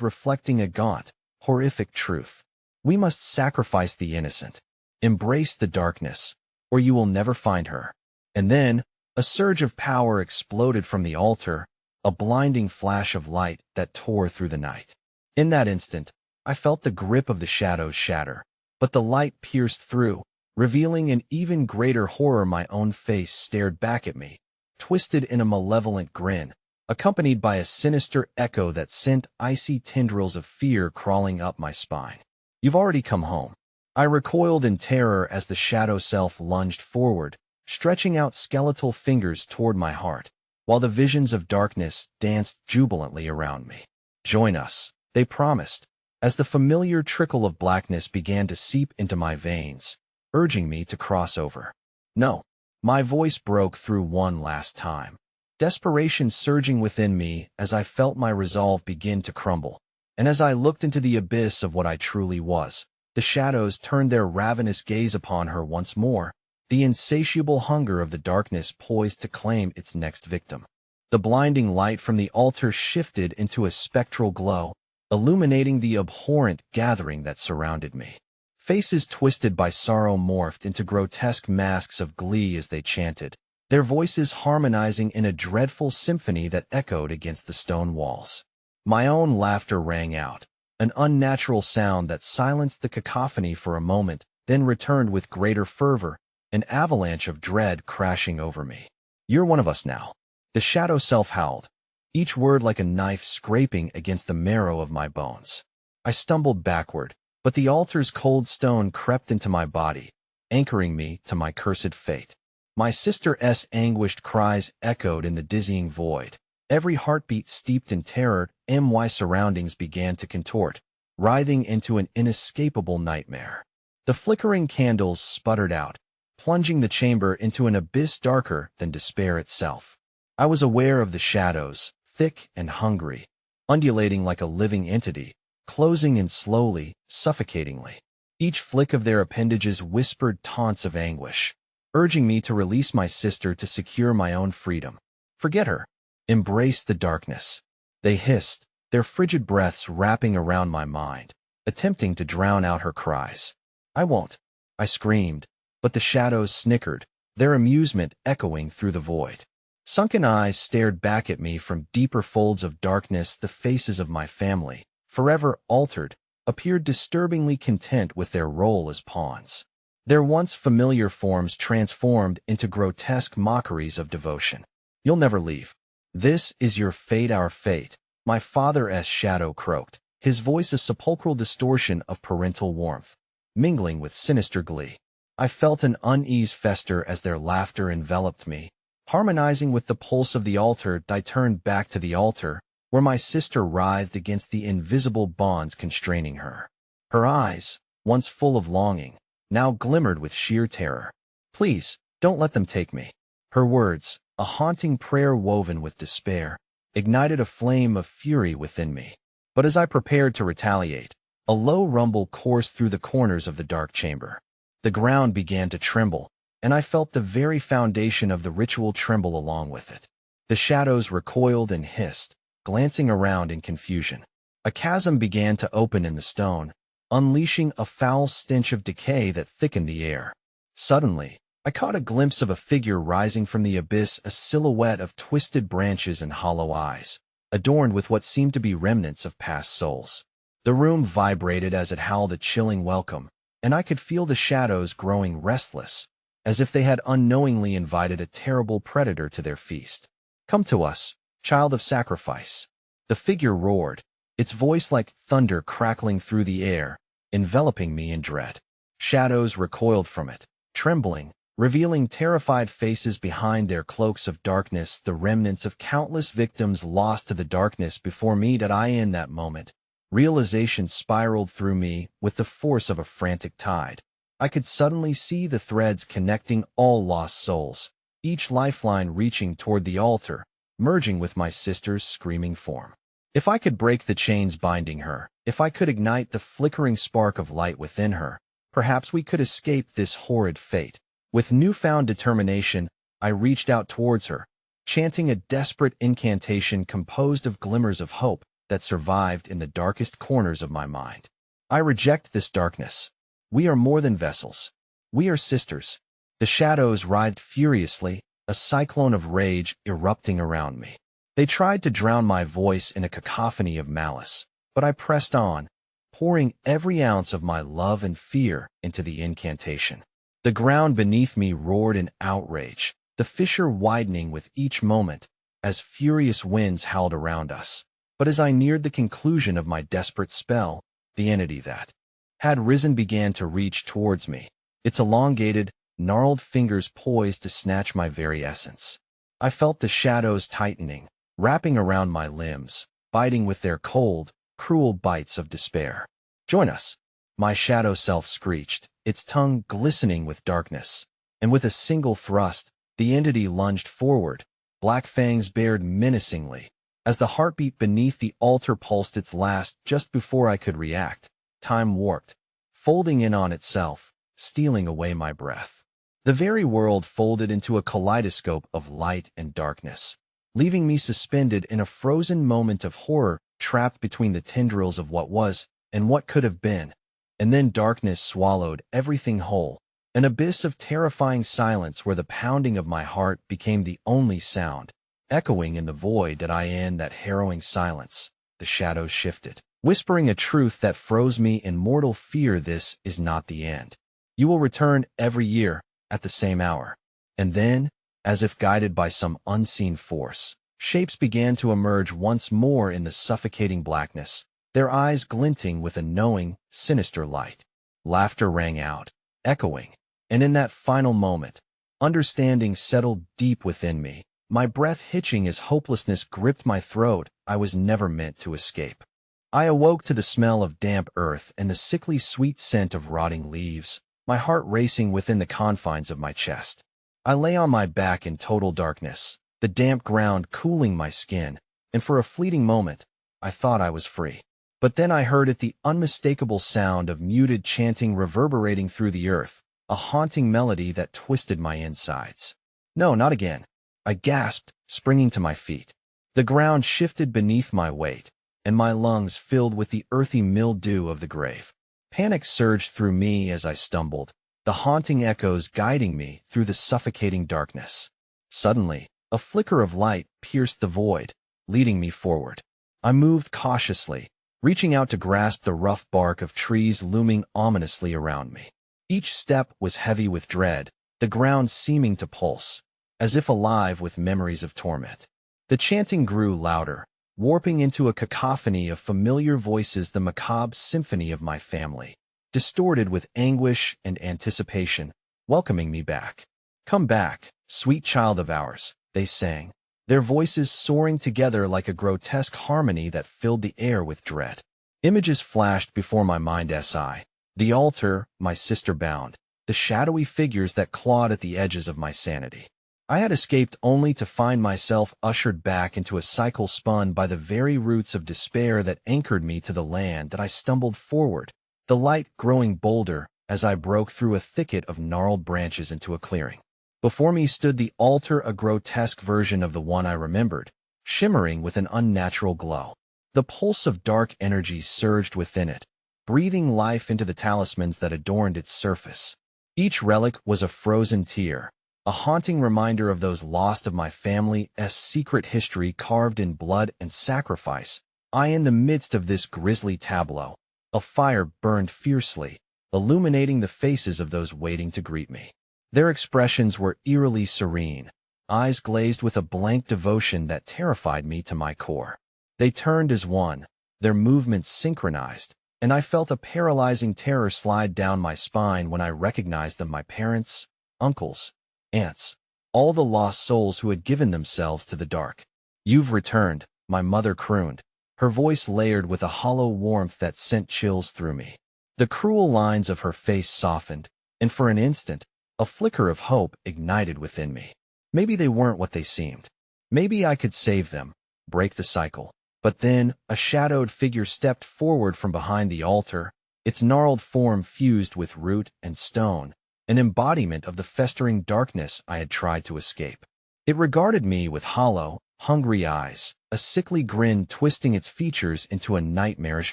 reflecting a gaunt, horrific truth. "We must sacrifice the innocent. Embrace the darkness, or you will never find her." And then, a surge of power exploded from the altar, a blinding flash of light that tore through the night. In that instant, I felt the grip of the shadows shatter, but the light pierced through, revealing an even greater horror. My own face stared back at me, twisted in a malevolent grin, accompanied by a sinister echo that sent icy tendrils of fear crawling up my spine. "You've already come home." I recoiled in terror as the shadow self lunged forward, stretching out skeletal fingers toward my heart, while the visions of darkness danced jubilantly around me. "Join us," they promised, as the familiar trickle of blackness began to seep into my veins, urging me to cross over. "No." My voice broke through one last time, desperation surging within me as I felt my resolve begin to crumble. And as I looked into the abyss of what I truly was, the shadows turned their ravenous gaze upon her once more, the insatiable hunger of the darkness poised to claim its next victim. The blinding light from the altar shifted into a spectral glow, illuminating the abhorrent gathering that surrounded me. Faces twisted by sorrow morphed into grotesque masks of glee as they chanted, their voices harmonizing in a dreadful symphony that echoed against the stone walls. My own laughter rang out, an unnatural sound that silenced the cacophony for a moment, then returned with greater fervor, an avalanche of dread crashing over me. "You're one of us now," the shadow self howled, each word like a knife scraping against the marrow of my bones. I stumbled backward, but the altar's cold stone crept into my body, anchoring me to my cursed fate. My sister's anguished cries echoed in the dizzying void. Every heartbeat steeped in terror, my surroundings began to contort, writhing into an inescapable nightmare. The flickering candles sputtered out, plunging the chamber into an abyss darker than despair itself. I was aware of the shadows, thick and hungry, undulating like a living entity, closing in slowly, suffocatingly. Each flick of their appendages whispered taunts of anguish, urging me to release my sister to secure my own freedom. "Forget her. Embrace the darkness," they hissed, their frigid breaths wrapping around my mind, attempting to drown out her cries. "I won't," I screamed, but the shadows snickered, their amusement echoing through the void. Sunken eyes stared back at me from deeper folds of darkness. The faces of my family, forever altered, appeared disturbingly content with their role as pawns. Their once familiar forms transformed into grotesque mockeries of devotion. "You'll never leave. This is your fate, our fate," my father's shadow croaked, his voice a sepulchral distortion of parental warmth, mingling with sinister glee. I felt an unease fester as their laughter enveloped me, harmonizing with the pulse of the altar. I turned back to the altar, where my sister writhed against the invisible bonds constraining her. Her eyes, once full of longing, now glimmered with sheer terror. "Please, don't let them take me." Her words, a haunting prayer woven with despair, ignited a flame of fury within me. But as I prepared to retaliate, a low rumble coursed through the corners of the dark chamber. The ground began to tremble, and I felt the very foundation of the ritual tremble along with it. The shadows recoiled and hissed, glancing around in confusion. A chasm began to open in the stone, unleashing a foul stench of decay that thickened the air. Suddenly, I caught a glimpse of a figure rising from the abyss, a silhouette of twisted branches and hollow eyes, adorned with what seemed to be remnants of past souls. The room vibrated as it howled a chilling welcome, and I could feel the shadows growing restless, as if they had unknowingly invited a terrible predator to their feast. "Come to us, child of sacrifice," the figure roared, its voice like thunder crackling through the air, enveloping me in dread. Shadows recoiled from it, trembling, revealing terrified faces behind their cloaks of darkness, the remnants of countless victims lost to the darkness before me. In that moment, realization spiraled through me with the force of a frantic tide. I could suddenly see the threads connecting all lost souls, each lifeline reaching toward the altar, merging with my sister's screaming form. If I could break the chains binding her, if I could ignite the flickering spark of light within her, perhaps we could escape this horrid fate. With newfound determination, I reached out towards her, chanting a desperate incantation composed of glimmers of hope that survived in the darkest corners of my mind. "I reject this darkness. We are more than vessels. We are sisters." The shadows writhed furiously, a cyclone of rage erupting around me. They tried to drown my voice in a cacophony of malice, but I pressed on, pouring every ounce of my love and fear into the incantation. The ground beneath me roared in outrage, the fissure widening with each moment as furious winds howled around us. But as I neared the conclusion of my desperate spell, the entity that had risen began to reach towards me, its elongated, gnarled fingers poised to snatch my very essence. I felt the shadows tightening, wrapping around my limbs, biting with their cold, cruel bites of despair. "Join us," my shadow self screeched, its tongue glistening with darkness. And with a single thrust, the entity lunged forward, black fangs bared menacingly. As the heartbeat beneath the altar pulsed its last just before I could react, time warped, folding in on itself, stealing away my breath. The very world folded into a kaleidoscope of light and darkness, leaving me suspended in a frozen moment of horror, trapped between the tendrils of what was and what could have been. And then darkness swallowed everything whole, an abyss of terrifying silence where the pounding of my heart became the only sound. Echoing in the void in that harrowing silence, the shadows shifted, whispering a truth that froze me in mortal fear. "This is not the end. You will return every year, at the same hour." And then, as if guided by some unseen force, shapes began to emerge once more in the suffocating blackness, their eyes glinting with a knowing, sinister light. Laughter rang out, echoing, and in that final moment, understanding settled deep within me, my breath hitching as hopelessness gripped my throat. I was never meant to escape. I awoke to the smell of damp earth and the sickly sweet scent of rotting leaves, my heart racing within the confines of my chest. I lay on my back in total darkness, the damp ground cooling my skin, and for a fleeting moment, I thought I was free. But then I heard it, the unmistakable sound of muted chanting reverberating through the earth, a haunting melody that twisted my insides. "No, not again," I gasped, springing to my feet. The ground shifted beneath my weight, and my lungs filled with the earthy mildew of the grave. Panic surged through me as I stumbled, the haunting echoes guiding me through the suffocating darkness. Suddenly, a flicker of light pierced the void, leading me forward. I moved cautiously, reaching out to grasp the rough bark of trees looming ominously around me. Each step was heavy with dread, the ground seeming to pulse, as if alive with memories of torment. The chanting grew louder, warping into a cacophony of familiar voices, the macabre symphony of my family, distorted with anguish and anticipation, welcoming me back. "Come back, sweet child of ours," they sang, their voices soaring together like a grotesque harmony that filled the air with dread. Images flashed before my mind's eye, the altar, my sister bound, the shadowy figures that clawed at the edges of my sanity. I had escaped only to find myself ushered back into a cycle spun by the very roots of despair that anchored me to the land. That I stumbled forward, the light growing bolder, as I broke through a thicket of gnarled branches into a clearing. Before me stood the altar, a grotesque version of the one I remembered, shimmering with an unnatural glow. The pulse of dark energy surged within it, breathing life into the talismans that adorned its surface. Each relic was a frozen tear, a haunting reminder of those lost of my family's secret history carved in blood and sacrifice. In the midst of this grisly tableau, a fire burned fiercely, illuminating the faces of those waiting to greet me. Their expressions were eerily serene, eyes glazed with a blank devotion that terrified me to my core. They turned as one, their movements synchronized, and I felt a paralyzing terror slide down my spine when I recognized them, my parents, uncles, aunts, all the lost souls who had given themselves to the dark. "You've returned," my mother crooned, her voice layered with a hollow warmth that sent chills through me. The cruel lines of her face softened, and for an instant, a flicker of hope ignited within me. Maybe they weren't what they seemed. Maybe I could save them, break the cycle. But then, a shadowed figure stepped forward from behind the altar, its gnarled form fused with root and stone, an embodiment of the festering darkness I had tried to escape. It regarded me with hollow, hungry eyes, a sickly grin twisting its features into a nightmarish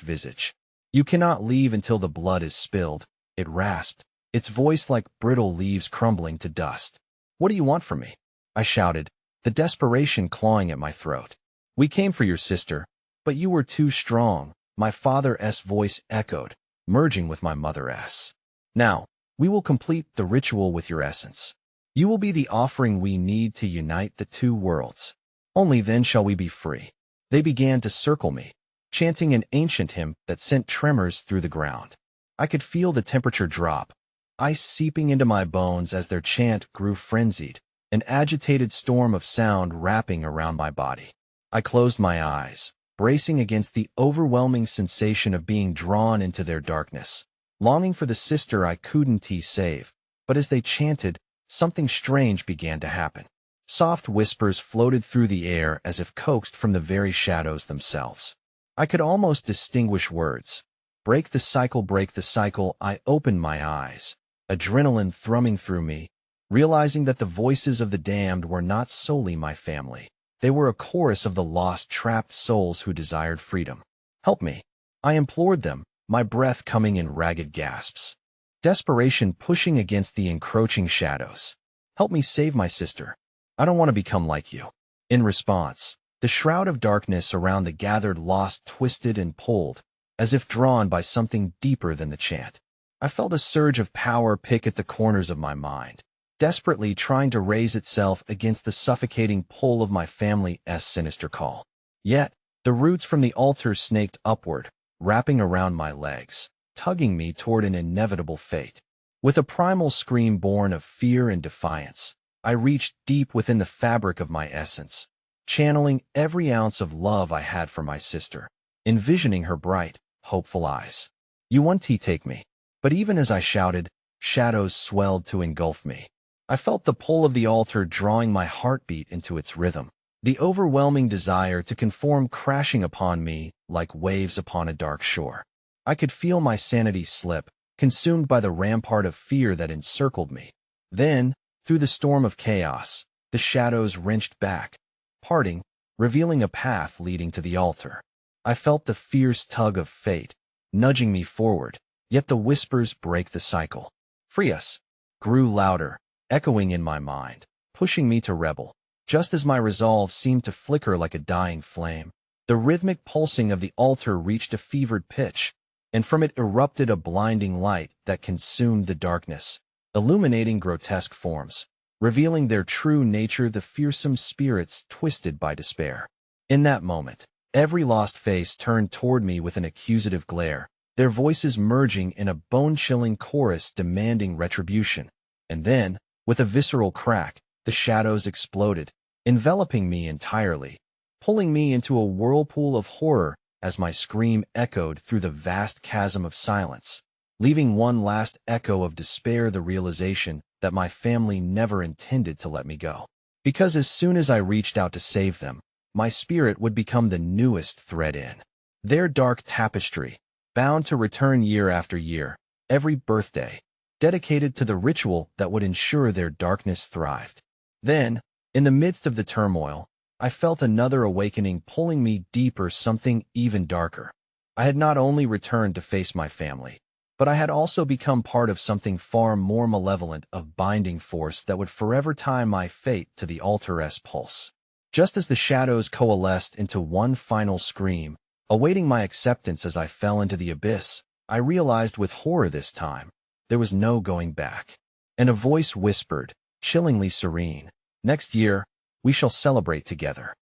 visage. "You cannot leave until the blood is spilled," it rasped, its voice like brittle leaves crumbling to dust. "What do you want from me?" I shouted, the desperation clawing at my throat. "We came for your sister, but you were too strong," my father's voice echoed, merging with my mother's. "Now, we will complete the ritual with your essence. You will be the offering we need to unite the two worlds. Only then shall we be free." They began to circle me, chanting an ancient hymn that sent tremors through the ground. I could feel the temperature drop, ice seeping into my bones as their chant grew frenzied, an agitated storm of sound wrapping around my body. I closed my eyes, bracing against the overwhelming sensation of being drawn into their darkness, longing for the sister I couldn't save. But as they chanted, something strange began to happen. Soft whispers floated through the air as if coaxed from the very shadows themselves. I could almost distinguish words. "Break the cycle, break the cycle." I opened my eyes, adrenaline thrumming through me, realizing that the voices of the damned were not solely my family. They were a chorus of the lost, trapped souls who desired freedom. "Help me," I implored them, my breath coming in ragged gasps. Desperation pushing against the encroaching shadows. "Help me save my sister. I don't want to become like you." In response, the shroud of darkness around the gathered lost twisted and pulled, as if drawn by something deeper than the chant. I felt a surge of power pick at the corners of my mind, desperately trying to raise itself against the suffocating pull of my family's sinister call. Yet, the roots from the altar snaked upward, wrapping around my legs, tugging me toward an inevitable fate. With a primal scream born of fear and defiance, I reached deep within the fabric of my essence, channeling every ounce of love I had for my sister, envisioning her bright, hopeful eyes. "You want to take me." But even as I shouted, shadows swelled to engulf me. I felt the pull of the altar drawing my heartbeat into its rhythm, the overwhelming desire to conform crashing upon me like waves upon a dark shore. I could feel my sanity slip, consumed by the rampart of fear that encircled me. Then, through the storm of chaos, the shadows wrenched back, parting, revealing a path leading to the altar. I felt the fierce tug of fate, nudging me forward, yet the whispers break the cycle. "Free us," grew louder, echoing in my mind, pushing me to rebel. Just as my resolve seemed to flicker like a dying flame, the rhythmic pulsing of the altar reached a fevered pitch, and from it erupted a blinding light that consumed the darkness, illuminating grotesque forms, revealing their true nature, the fearsome spirits twisted by despair. In that moment, every lost face turned toward me with an accusative glare, their voices merging in a bone-chilling chorus demanding retribution. And then, with a visceral crack, the shadows exploded, enveloping me entirely, pulling me into a whirlpool of horror as my scream echoed through the vast chasm of silence, leaving one last echo of despair, the realization that my family never intended to let me go. Because as soon as I reached out to save them, my spirit would become the newest thread in their dark tapestry, bound to return year after year, every birthday, dedicated to the ritual that would ensure their darkness thrived. Then, in the midst of the turmoil, I felt another awakening pulling me deeper, something even darker. I had not only returned to face my family, but I had also become part of something far more malevolent, a binding force that would forever tie my fate to the altar's pulse. Just as the shadows coalesced into one final scream, awaiting my acceptance as I fell into the abyss, I realized with horror this time, there was no going back. And a voice whispered, chillingly serene, "Next year, we shall celebrate together."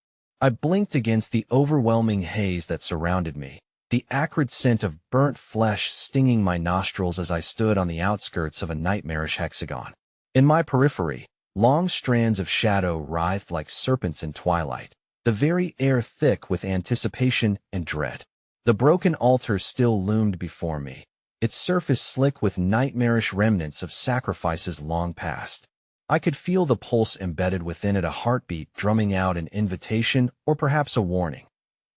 I blinked against the overwhelming haze that surrounded me, the acrid scent of burnt flesh stinging my nostrils as I stood on the outskirts of a nightmarish hexagon. In my periphery, long strands of shadow writhed like serpents in twilight, the very air thick with anticipation and dread. The broken altar still loomed before me, its surface slick with nightmarish remnants of sacrifices long past. I could feel the pulse embedded within it, a heartbeat drumming out an invitation or perhaps a warning.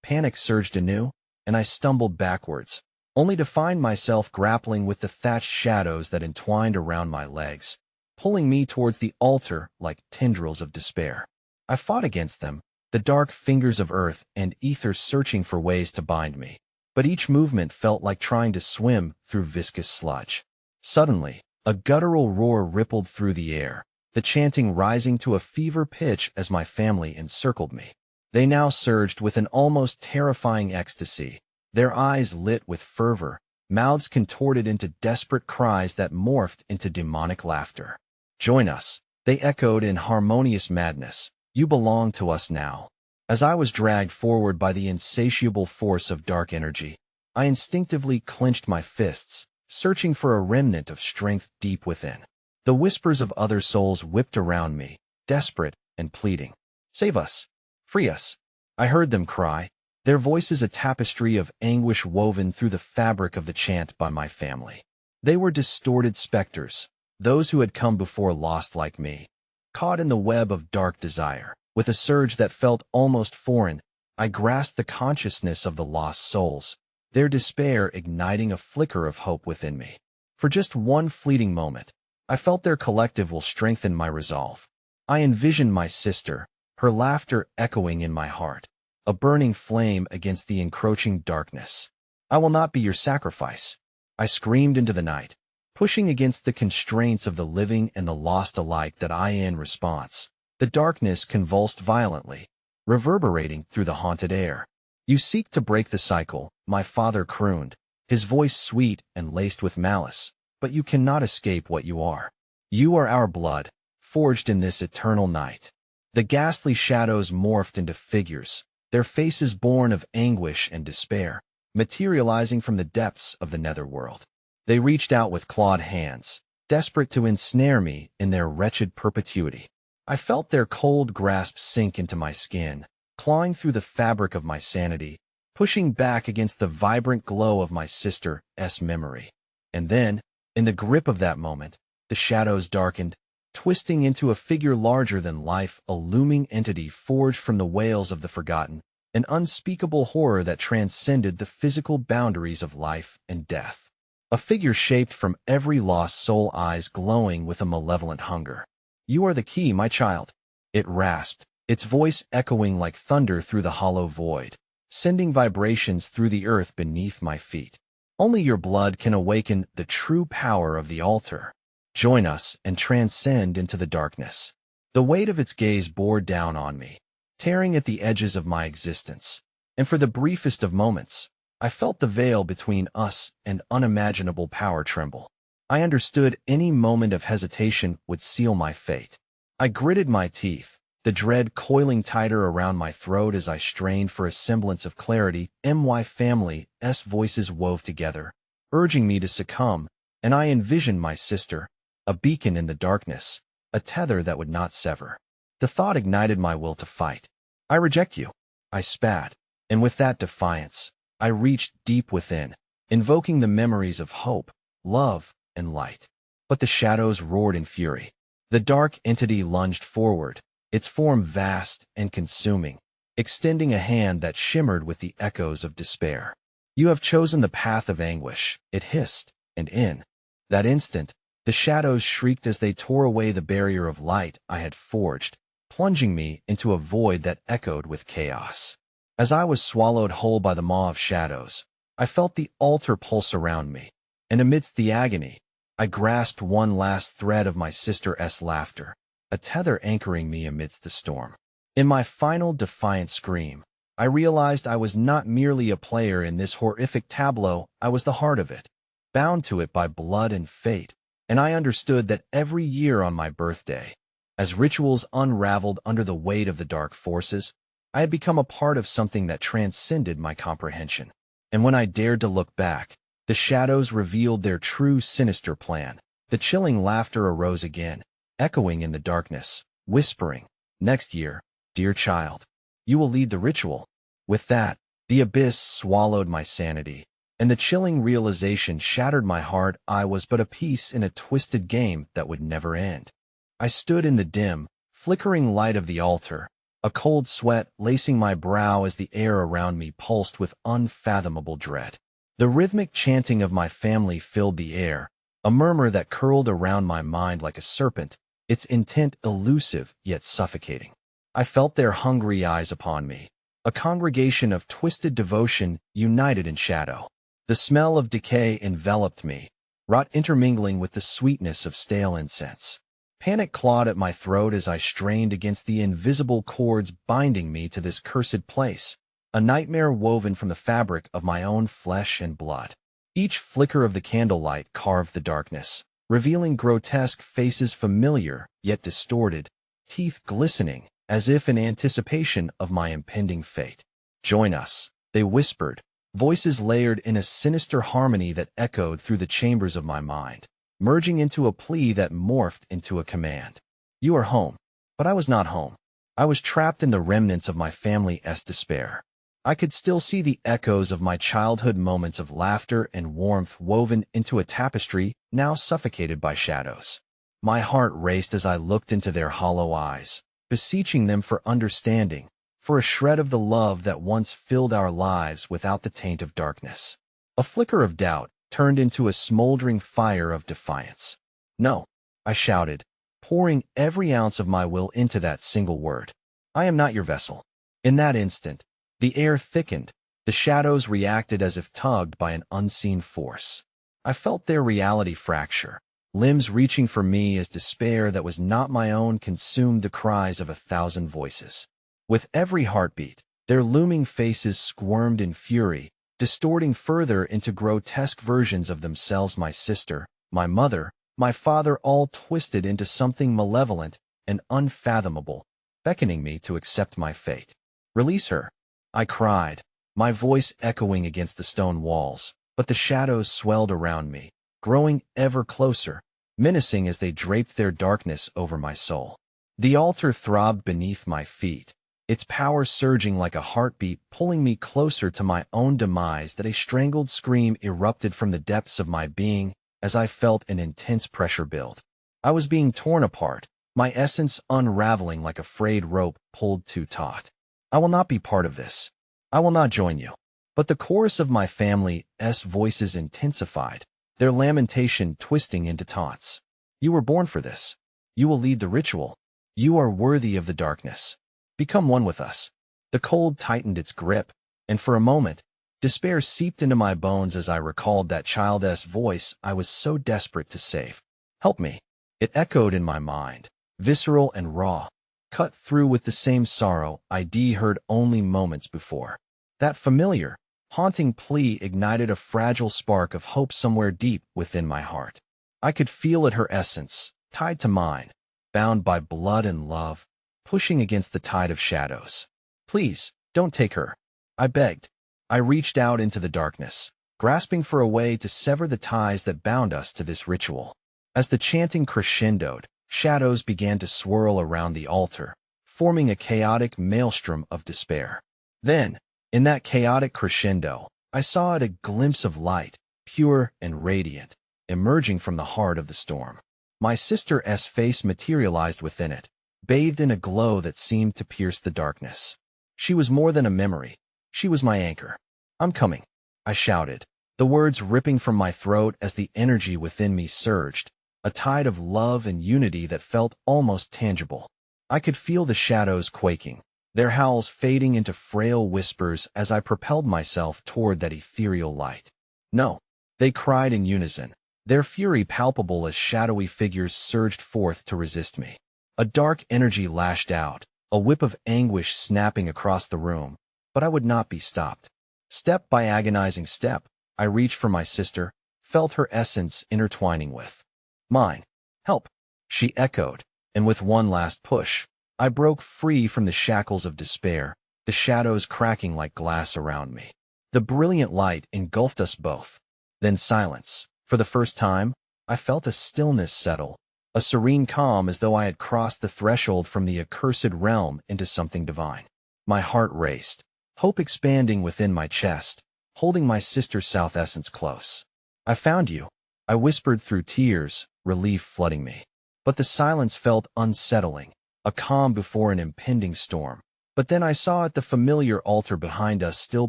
Panic surged anew, and I stumbled backwards, only to find myself grappling with the thatched shadows that entwined around my legs, pulling me towards the altar like tendrils of despair. I fought against them, the dark fingers of earth and ether searching for ways to bind me, but each movement felt like trying to swim through viscous sludge. Suddenly, a guttural roar rippled through the air, the chanting rising to a fever pitch as my family encircled me. They now surged with an almost terrifying ecstasy, their eyes lit with fervor, mouths contorted into desperate cries that morphed into demonic laughter. "Join us," they echoed in harmonious madness. "You belong to us now." As I was dragged forward by the insatiable force of dark energy, I instinctively clenched my fists, searching for a remnant of strength deep within. The whispers of other souls whipped around me, desperate and pleading. "Save us! Free us!" I heard them cry, their voices a tapestry of anguish woven through the fabric of the chant by my family. They were distorted specters, those who had come before lost like me. Caught in the web of dark desire, with a surge that felt almost foreign, I grasped the consciousness of the lost souls, their despair igniting a flicker of hope within me. For just one fleeting moment, I felt their collective will strengthen my resolve. I envisioned my sister, her laughter echoing in my heart, a burning flame against the encroaching darkness. "I will not be your sacrifice," I screamed into the night, pushing against the constraints of the living and the lost alike. That I in response, the darkness convulsed violently, reverberating through the haunted air. "You seek to break the cycle," my father crooned, his voice sweet and laced with malice, "but you cannot escape what you are. You are our blood, forged in this eternal night." The ghastly shadows morphed into figures, their faces born of anguish and despair, materializing from the depths of the netherworld. They reached out with clawed hands, desperate to ensnare me in their wretched perpetuity. I felt their cold grasp sink into my skin, clawing through the fabric of my sanity, pushing back against the vibrant glow of my sister's memory. And then, in the grip of that moment, the shadows darkened, twisting into a figure larger than life, a looming entity forged from the wails of the forgotten, an unspeakable horror that transcended the physical boundaries of life and death. A figure shaped from every lost soul, eyes glowing with a malevolent hunger. "You are the key, my child," it rasped, its voice echoing like thunder through the hollow void, sending vibrations through the earth beneath my feet. "Only your blood can awaken the true power of the altar. Join us and transcend into the darkness." The weight of its gaze bore down on me, tearing at the edges of my existence, and for the briefest of moments, I felt the veil between us and unimaginable power tremble. I understood any moment of hesitation would seal my fate. I gritted my teeth, the dread coiling tighter around my throat as I strained for a semblance of clarity. My family's voices wove together, urging me to succumb, and I envisioned my sister, a beacon in the darkness, a tether that would not sever. The thought ignited my will to fight. "I reject you," I spat, and with that defiance, I reached deep within, invoking the memories of hope, love, and light. But the shadows roared in fury. The dark entity lunged forward, its form vast and consuming, extending a hand that shimmered with the echoes of despair. "You have chosen the path of anguish," it hissed, "and in That instant, the shadows shrieked as they tore away the barrier of light I had forged, plunging me into a void that echoed with chaos. As I was swallowed whole by the maw of shadows, I felt the altar pulse around me, and amidst the agony, I grasped one last thread of my sister's laughter, a tether anchoring me amidst the storm. In my final defiant scream, I realized I was not merely a player in this horrific tableau, I was the heart of it, bound to it by blood and fate, and I understood that every year on my birthday, as rituals unraveled under the weight of the dark forces, I had become a part of something that transcended my comprehension. And when I dared to look back, the shadows revealed their true sinister plan. The chilling laughter arose again, echoing in the darkness, whispering, "Next year, dear child, you will lead the ritual." With that, the abyss swallowed my sanity, and the chilling realization shattered my heart. I was but a piece in a twisted game that would never end. I stood in the dim, flickering light of the altar, a cold sweat lacing my brow as the air around me pulsed with unfathomable dread. The rhythmic chanting of my family filled the air, a murmur that curled around my mind like a serpent, its intent elusive yet suffocating. I felt their hungry eyes upon me, a congregation of twisted devotion united in shadow. The smell of decay enveloped me, rot intermingling with the sweetness of stale incense. Panic clawed at my throat as I strained against the invisible cords binding me to this cursed place, a nightmare woven from the fabric of my own flesh and blood. Each flicker of the candlelight carved the darkness, revealing grotesque faces familiar yet distorted, teeth glistening as if in anticipation of my impending fate. "Join us," they whispered, voices layered in a sinister harmony that echoed through the chambers of my mind, merging into a plea that morphed into a command. "You are home." But I was not home. I was trapped in the remnants of my family's despair. I could still see the echoes of my childhood moments of laughter and warmth woven into a tapestry now suffocated by shadows. My heart raced as I looked into their hollow eyes, beseeching them for understanding, for a shred of the love that once filled our lives without the taint of darkness. A flicker of doubt turned into a smoldering fire of defiance. "No," I shouted, pouring every ounce of my will into that single word. "I am not your vessel." In that instant, the air thickened, the shadows reacted as if tugged by an unseen force. I felt their reality fracture, limbs reaching for me as despair that was not my own consumed the cries of 1,000 voices. With every heartbeat, their looming faces squirmed in fury, distorting further into grotesque versions of themselves, my sister, my mother, my father, all twisted into something malevolent and unfathomable, beckoning me to accept my fate. "Release her," I cried, my voice echoing against the stone walls, but the shadows swelled around me, growing ever closer, menacing as they draped their darkness over my soul. The altar throbbed beneath my feet, its power surging like a heartbeat, pulling me closer to my own demise. That a strangled scream erupted from the depths of my being as I felt an intense pressure build. I was being torn apart, my essence unraveling like a frayed rope pulled too taut. "I will not be part of this. I will not join you." But the chorus of my family's voices intensified, their lamentation twisting into taunts. "You were born for this. You will lead the ritual. You are worthy of the darkness. Become one with us." The cold tightened its grip, and for a moment, despair seeped into my bones as I recalled that child's voice I was so desperate to save. "Help me." It echoed in my mind, visceral and raw, cut through with the same sorrow I'd heard only moments before. That familiar, haunting plea ignited a fragile spark of hope somewhere deep within my heart. I could feel it, her essence, tied to mine, bound by blood and love, pushing against the tide of shadows. "Please, don't take her," I begged. I reached out into the darkness, grasping for a way to sever the ties that bound us to this ritual. As the chanting crescendoed, shadows began to swirl around the altar, forming a chaotic maelstrom of despair. Then, in that chaotic crescendo, I saw a glimpse of light, pure and radiant, emerging from the heart of the storm. My sister's face materialized within it, bathed in a glow that seemed to pierce the darkness. She was more than a memory. She was my anchor. "I'm coming," I shouted, the words ripping from my throat as the energy within me surged, a tide of love and unity that felt almost tangible. I could feel the shadows quaking, their howls fading into frail whispers as I propelled myself toward that ethereal light. No, they cried in unison, their fury palpable as shadowy figures surged forth to resist me. A dark energy lashed out, a whip of anguish snapping across the room, but I would not be stopped. Step by agonizing step, I reached for my sister, felt her essence intertwining with mine. "Help!" she echoed, and with one last push, I broke free from the shackles of despair, the shadows cracking like glass around me. The brilliant light engulfed us both. Then silence. For the first time, I felt a stillness settle, a serene calm as though I had crossed the threshold from the accursed realm into something divine. My heart raced, hope expanding within my chest, holding my sister's South essence close. "I found you," I whispered through tears, relief flooding me. But the silence felt unsettling, a calm before an impending storm. But then I saw at the familiar altar behind us still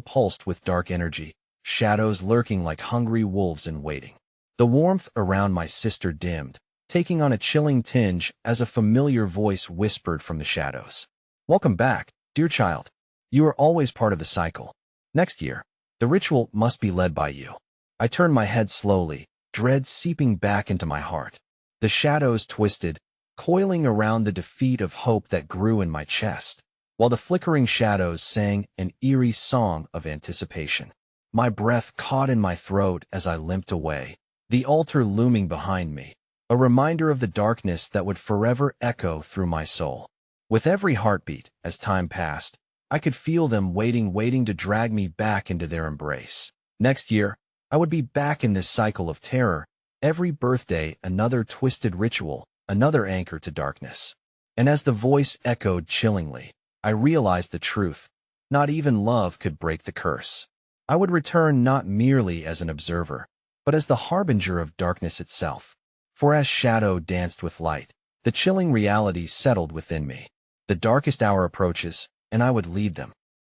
pulsed with dark energy, shadows lurking like hungry wolves in waiting. The warmth around my sister dimmed, taking on a chilling tinge as a familiar voice whispered from the shadows. "Welcome back, dear child. You are always part of the cycle. Next year, the ritual must be led by you." I turned my head slowly, dread seeping back into my heart. The shadows twisted, coiling around the defeat of hope that grew in my chest, while the flickering shadows sang an eerie song of anticipation. My breath caught in my throat as I limped away, the altar looming behind me, a reminder of the darkness that would forever echo through my soul. With every heartbeat, as time passed, I could feel them waiting to drag me back into their embrace. Next year, I would be back in this cycle of terror, every birthday another twisted ritual, another anchor to darkness. And as the voice echoed chillingly, I realized the truth. Not even love could break the curse. I would return not merely as an observer, but as the harbinger of darkness itself. For as shadow danced with light, the chilling reality settled within me. The darkest hour approaches, and I would lead them.